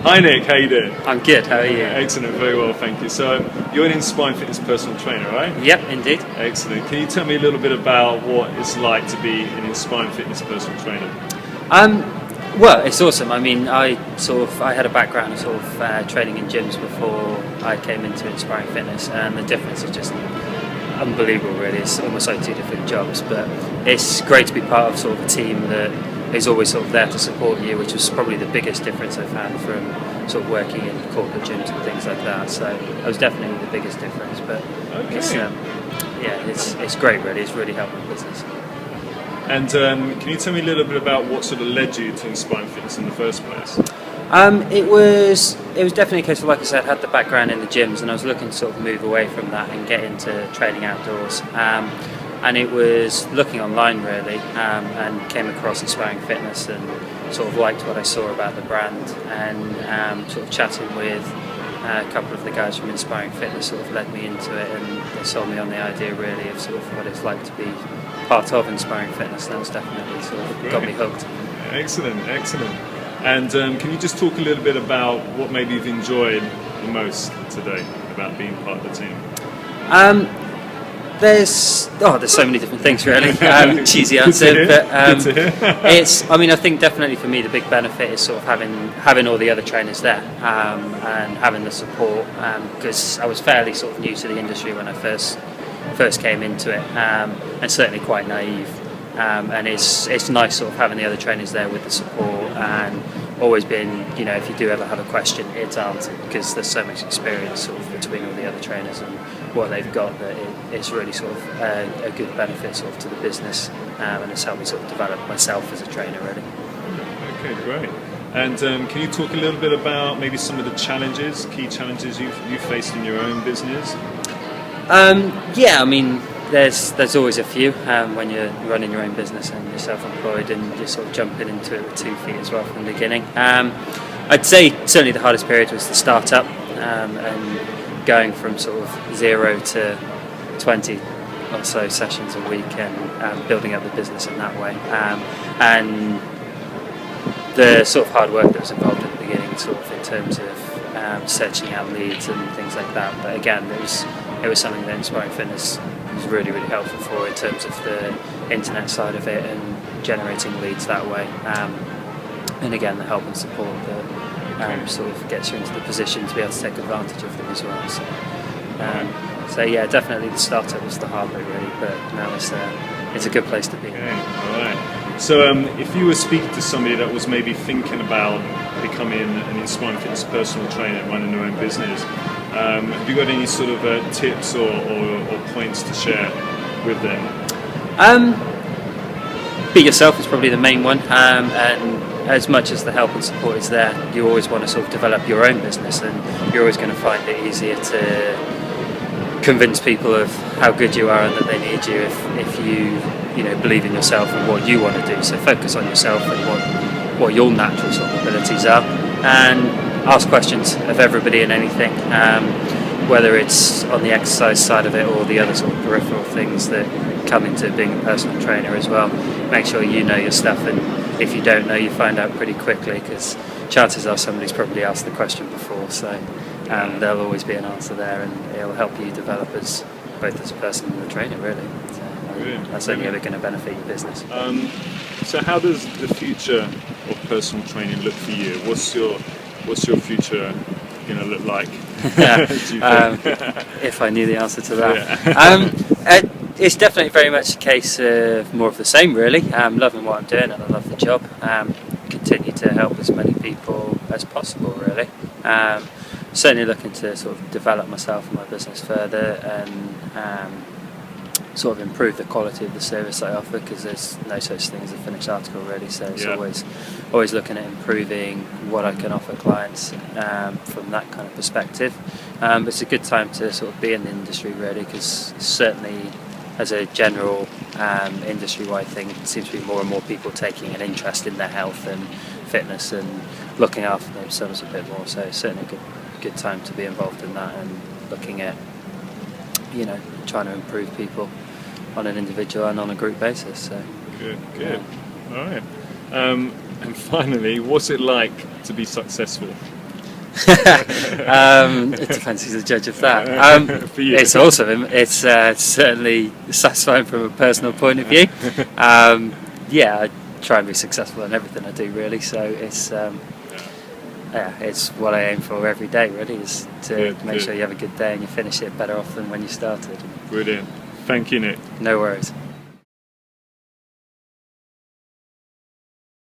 Hi Nick, how you doing? I'm good, how are you? Excellent, very well, thank you. So you're an Inspire Fitness personal trainer, right? Yep, indeed. Excellent. Can you tell me a little bit about what it's like to be an Inspire Fitness personal trainer? Well, it's awesome. I mean, I had a background of training in gyms before I came into Inspiring Fitness, and the difference is just unbelievable. Really, it's almost like two different jobs, but it's great to be part of a team that is always there to support you, which was probably the biggest difference I've had from working in corporate gyms and things like that. So that was definitely the biggest difference. But it's great. Really, it's really helped my business. And can you tell me a little bit about what led you to Inspire Fitness in the first place? It was definitely a case of, like I said, I had the background in the gyms, and I was looking to move away from that and get into training outdoors. And it was looking online really, and came across Inspiring Fitness and liked what I saw about the brand, and chatting with a couple of the guys from Inspiring Fitness led me into it, and they sold me on the idea really of what it's like to be part of Inspiring Fitness. That was definitely got me hooked. Excellent. And can you just talk a little bit about what maybe you've enjoyed the most today about being part of the team? There's so many different things really. Cheesy answer, but I think definitely for me the big benefit is having all the other trainers there, and having the support, because I was fairly new to the industry when I first came into it, and certainly quite naive. And it's nice having the other trainers there with the support, and always been, if you do ever have a question, it's answered, because there's so much experience between all the other trainers and what they've got, that it's really a good benefit to the business, and it's helped me develop myself as a trainer really. Okay, great. And can you talk a little bit about maybe some of the key challenges you've faced in your own business? There's always a few when you're running your own business and you're self-employed and you're jumping into it with 2 feet as well from the beginning. I'd say certainly the hardest period was the start-up, and going from 0 to 20 or so sessions a week, and building up the business in that way. And the hard work that was involved at the beginning, in terms of searching out leads and things like that. But again, it was something that Inspiring Fitness was really, really helpful for, in terms of the internet side of it and generating leads that way. And again, the help and support that gets you into the position to be able to take advantage of them as well. So yeah, definitely the startup was the hard bit really, but now it's a good place to be. Okay, all right. So if you were speaking to somebody that was maybe thinking about becoming an Inspiring Fitness personal trainer and running their own business, have you got any tips or points to share with them? Be yourself is probably the main one, and as much as the help and support is there, you always want to develop your own business, and you're always going to find it easier to convince people of how good you are and that they need you if you believe in yourself and what you want to do. So focus on yourself and what your natural abilities are, and ask questions of everybody and anything, whether it's on the exercise side of it or the other peripheral things that come into being a personal trainer as well. Make sure you know your stuff, and if you don't know, you find out pretty quickly, because chances are somebody's probably asked the question before, so there'll always be an answer there, and it'll help you develop both as a person and a trainer really. So, that's only ever going to benefit your business. So how does the future of personal training look for you? What's your future going to look like? If I knew the answer to that. It's definitely very much a case of more of the same really. I'm loving what I'm doing and I love the job. Continue to help as many people as possible really. Certainly looking to develop myself and my business further, and improve the quality of the service I offer, because there's no such thing as a finished article really, so it's always looking at improving what I can offer clients from that kind of perspective. It's a good time to be in the industry really, because certainly as a general industry-wide thing, it seems to be more and more people taking an interest in their health and fitness and looking after themselves a bit more, so it's certainly a good time to be involved in that, and looking at trying to improve people on an individual and on a group basis. So good. Yeah. All right. And finally, what's it like to be successful? It depends who's the judge of that. For you. It's awesome. It's certainly satisfying from a personal point of view. Yeah, I try and be successful in everything I do, really. So it's it's what I aim for every day. Really, is to make sure you have a good day and you finish it better off than when you started. Brilliant. Thank you, Nick. No worries.